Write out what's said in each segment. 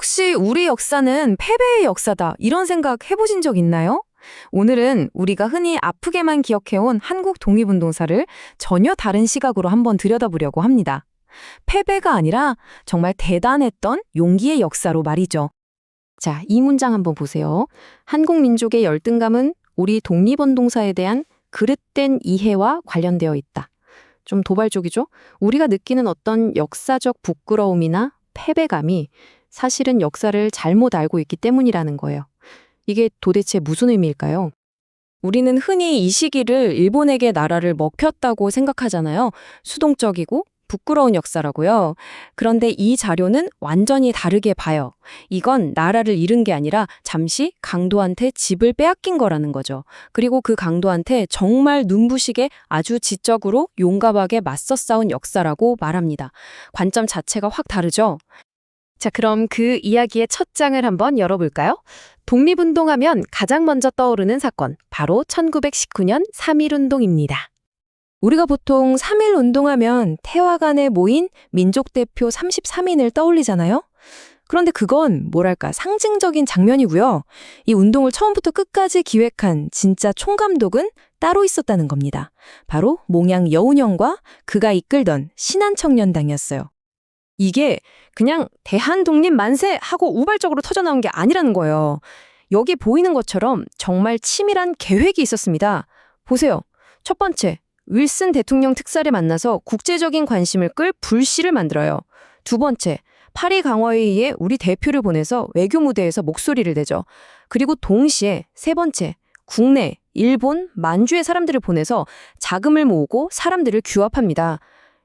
혹시 우리 역사는 패배의 역사다, 이런 생각 해보신 적 있나요? 오늘은 우리가 흔히 아프게만 기억해온 한국 독립운동사를 전혀 다른 시각으로 한번 들여다보려고 합니다. 패배가 아니라 정말 대단했던 용기의 역사로 말이죠. 자, 이 문장 한번 보세요. 한국 민족의 열등감은 우리 독립운동사에 대한 그릇된 이해와 관련되어 있다. 좀 도발적이죠? 우리가 느끼는 어떤 역사적 부끄러움이나 패배감이 사실은 역사를 잘못 알고 있기 때문이라는 거예요. 이게 도대체 무슨 의미일까요? 우리는 흔히 이 시기를 일본에게 나라를 먹혔다고 생각하잖아요. 수동적이고 부끄러운 역사라고요. 그런데 이 자료는 완전히 다르게 봐요. 이건 나라를 잃은 게 아니라 잠시 강도한테 집을 빼앗긴 거라는 거죠. 그리고 그 강도한테 정말 눈부시게 아주 지적으로 용감하게 맞서 싸운 역사라고 말합니다. 관점 자체가 확 다르죠? 자, 그럼 그 이야기의 첫 장을 한번 열어볼까요? 독립운동하면 가장 먼저 떠오르는 사건, 바로 1919년 3.1운동입니다. 우리가 보통 3.1운동하면 태화관에 모인 민족대표 33인을 떠올리잖아요? 그런데 그건 뭐랄까 상징적인 장면이고요. 이 운동을 처음부터 끝까지 기획한 진짜 총감독은 따로 있었다는 겁니다. 바로 몽양 여운형과 그가 이끌던 신한청년당이었어요. 이게 그냥 대한독립 만세 하고 우발적으로 터져나온 게 아니라는 거예요. 여기 보이는 것처럼 정말 치밀한 계획이 있었습니다. 보세요. 첫 번째, 윌슨 대통령 특사를 만나서 국제적인 관심을 끌 불씨를 만들어요. 두 번째, 파리 강화회의에 우리 대표를 보내서 외교 무대에서 목소리를 내죠. 그리고 동시에 세 번째, 국내, 일본, 만주의 사람들을 보내서 자금을 모으고 사람들을 규합합니다.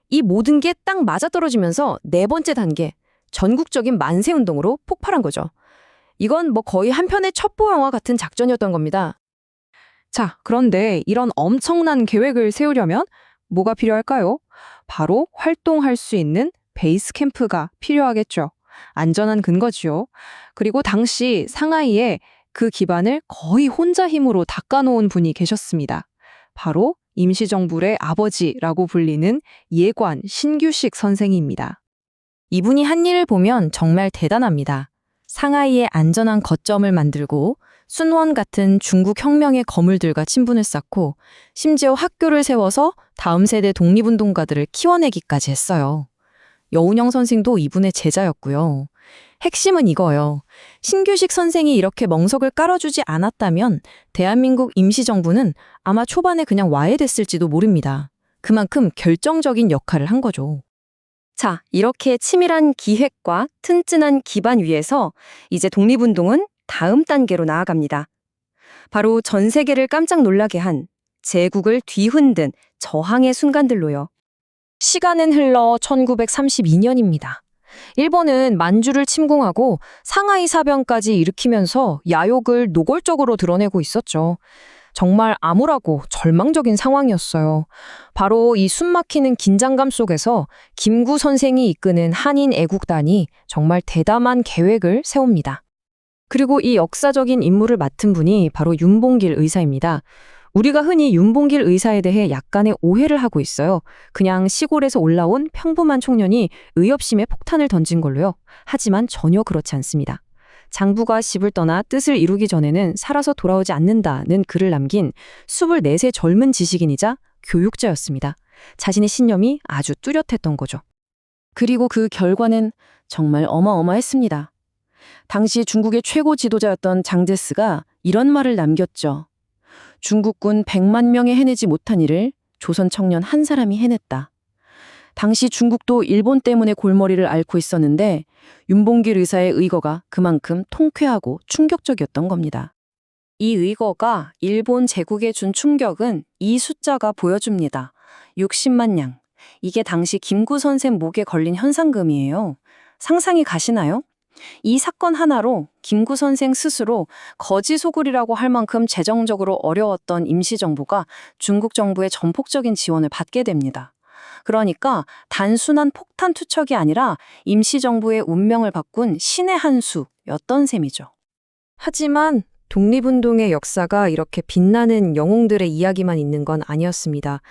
이 모든 게 딱 맞아떨어지면서 네 번째 단계, 전국적인 만세운동으로 폭발한 거죠. 이건 뭐 거의 한 편의 첩보 영화 같은 작전이었던 겁니다. 자, 그런데 이런 엄청난 계획을 세우려면 뭐가 필요할까요? 바로 활동할 수 있는 베이스 캠프가 필요하겠죠. 안전한 근거지요. 그리고 당시 상하이에 그 기반을 거의 혼자 힘으로 닦아놓은 분이 계셨습니다. 바로 임시정부의 아버지라고 불리는 예관 신규식 선생입니다. 이분이 한 일을 보면 정말 대단합니다. 상하이에 안전한 거점을 만들고 순원 같은 중국 혁명의 거물들과 친분을 쌓고 심지어 학교를 세워서 다음 세대 독립운동가들을 키워내기까지 했어요. 여운형 선생도 이분의 제자였고요. 핵심은 이거예요. 신규식 선생이 이렇게 멍석을 깔아주지 않았다면 대한민국 임시정부는 아마 초반에 그냥 와해됐을지도 모릅니다. 그만큼 결정적인 역할을 한 거죠. 자, 이렇게 치밀한 기획과 튼튼한 기반 위에서 이제 독립운동은 다음 단계로 나아갑니다. 바로 전 세계를 깜짝 놀라게 한 제국을 뒤흔든 저항의 순간들로요. 시간은 흘러 1932년입니다. 일본은 만주를 침공하고 상하이 사변까지 일으키면서 야욕을 노골적으로 드러내고 있었죠. 정말 암울하고 절망적인 상황이었어요. 바로 이 숨막히는 긴장감 속에서 김구 선생이 이끄는 한인 애국단이 정말 대담한 계획을 세웁니다. 그리고 이 역사적인 임무를 맡은 분이 바로 윤봉길 의사입니다. 우리가 흔히 윤봉길 의사에 대해 약간의 오해를 하고 있어요. 그냥 시골에서 올라온 평범한 청년이 의협심에 폭탄을 던진 걸로요. 하지만 전혀 그렇지 않습니다. 장부가 집을 떠나 뜻을 이루기 전에는 살아서 돌아오지 않는다는 글을 남긴 24세 젊은 지식인이자 교육자였습니다. 자신의 신념이 아주 뚜렷했던 거죠. 그리고 그 결과는 정말 어마어마했습니다. 당시 중국의 최고 지도자였던 장제스가 이런 말을 남겼죠. 중국군 100만 명이 해내지 못한 일을 조선 청년 한 사람이 해냈다. 당시 중국도 일본 때문에 골머리를 앓고 있었는데 윤봉길 의사의 의거가 그만큼 통쾌하고 충격적이었던 겁니다. 이 의거가 일본 제국에 준 충격은 이 숫자가 보여줍니다. 60만 냥. 이게 당시 김구 선생 목에 걸린 현상금이에요. 상상이 가시나요? 이 사건 하나로 김구 선생 스스로 거지 소굴이라고 할 만큼 재정적으로 어려웠던 임시정부가 중국 정부의 전폭적인 지원을 받게 됩니다. 그러니까 단순한 폭탄 투척이 아니라 임시정부의 운명을 바꾼 신의 한 수였던 셈이죠. 하지만 독립운동의 역사가 이렇게 빛나는 영웅들의 이야기만 있는 건 아니었습니다.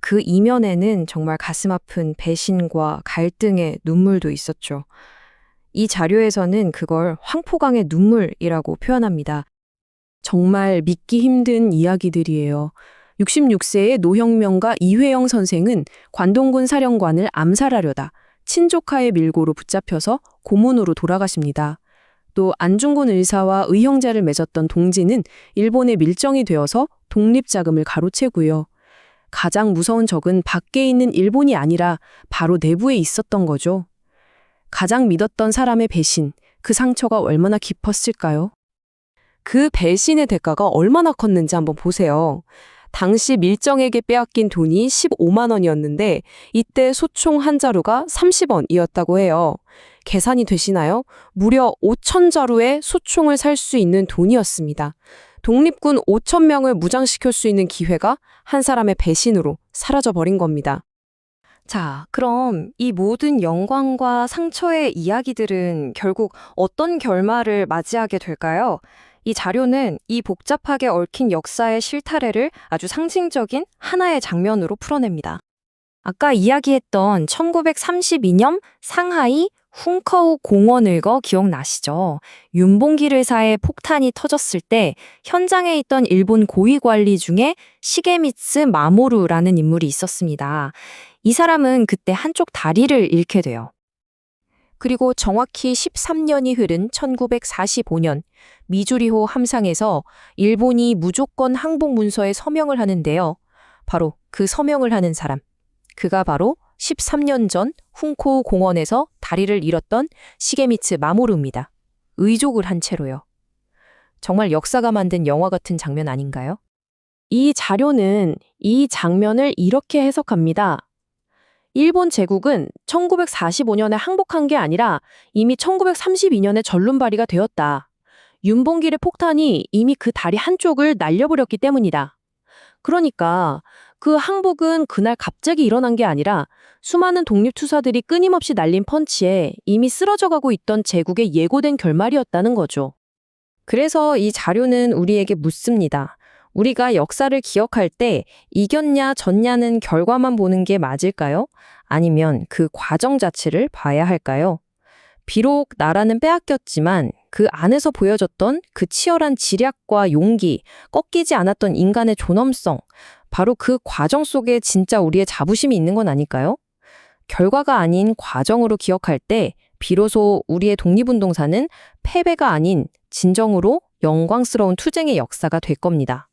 그 이면에는 정말 가슴 아픈 배신과 갈등의 눈물도 있었죠. 이 자료에서는 그걸 황포강의 눈물이라고 표현합니다. 정말 믿기 힘든 이야기들이에요. 66세의 노형명가 이회영 선생은 관동군 사령관을 암살하려다 친족하의 밀고로 붙잡혀서 고문으로 돌아가십니다. 또 안중근 의사와 의형제를 맺었던 동지는 일본에 밀정이 되어서 독립자금을 가로채고요. 가장 무서운 적은 밖에 있는 일본이 아니라 바로 내부에 있었던 거죠. 가장 믿었던 사람의 배신, 그 상처가 얼마나 깊었을까요? 그 배신의 대가가 얼마나 컸는지 한번 보세요. 당시 밀정에게 빼앗긴 돈이 15만 원이었는데 이때 소총 한 자루가 30원이었다고 해요. 계산이 되시나요? 무려 5천 자루의 소총을 살 수 있는 돈이었습니다. 독립군 5천 명을 무장시킬 수 있는 기회가 한 사람의 배신으로 사라져버린 겁니다. 자, 그럼 이 모든 영광과 상처의 이야기들은 결국 어떤 결말을 맞이하게 될까요? 이 자료는 이 복잡하게 얽힌 역사의 실타래를 아주 상징적인 하나의 장면으로 풀어냅니다. 아까 이야기했던 1932년 상하이 훈커우 공원을거 기억나시죠? 윤봉길 의사의 폭탄이 터졌을 때 현장에 있던 일본 고위 관리 중에 시게미츠 마모루라는 인물이 있었습니다. 이 사람은 그때 한쪽 다리를 잃게 돼요. 그리고 정확히 13년이 흐른 1945년 미주리호 함상에서 일본이 무조건 항복 문서에 서명을 하는데요. 바로 그 서명을 하는 사람. 그가 바로 13년 전 훈코우 공원에서 다리를 잃었던 시게미츠 마모루입니다. 의족을 한 채로요. 정말 역사가 만든 영화 같은 장면 아닌가요? 이 자료는 이 장면을 이렇게 해석합니다. 일본 제국은 1945년에 항복한 게 아니라 이미 1932년에 전륜발이가 되었다. 윤봉길의 폭탄이 이미 그 다리 한쪽을 날려버렸기 때문이다. 그러니까 그 항복은 그날 갑자기 일어난 게 아니라 수많은 독립투사들이 끊임없이 날린 펀치에 이미 쓰러져가고 있던 제국의 예고된 결말이었다는 거죠. 그래서 이 자료는 우리에게 묻습니다. 우리가 역사를 기억할 때 이겼냐 졌냐는 결과만 보는 게 맞을까요? 아니면 그 과정 자체를 봐야 할까요? 비록 나라는 빼앗겼지만 그 안에서 보여졌던 그 치열한 지략과 용기, 꺾이지 않았던 인간의 존엄성, 바로 그 과정 속에 진짜 우리의 자부심이 있는 건 아닐까요? 결과가 아닌 과정으로 기억할 때 비로소 우리의 독립운동사는 패배가 아닌 진정으로 영광스러운 투쟁의 역사가 될 겁니다.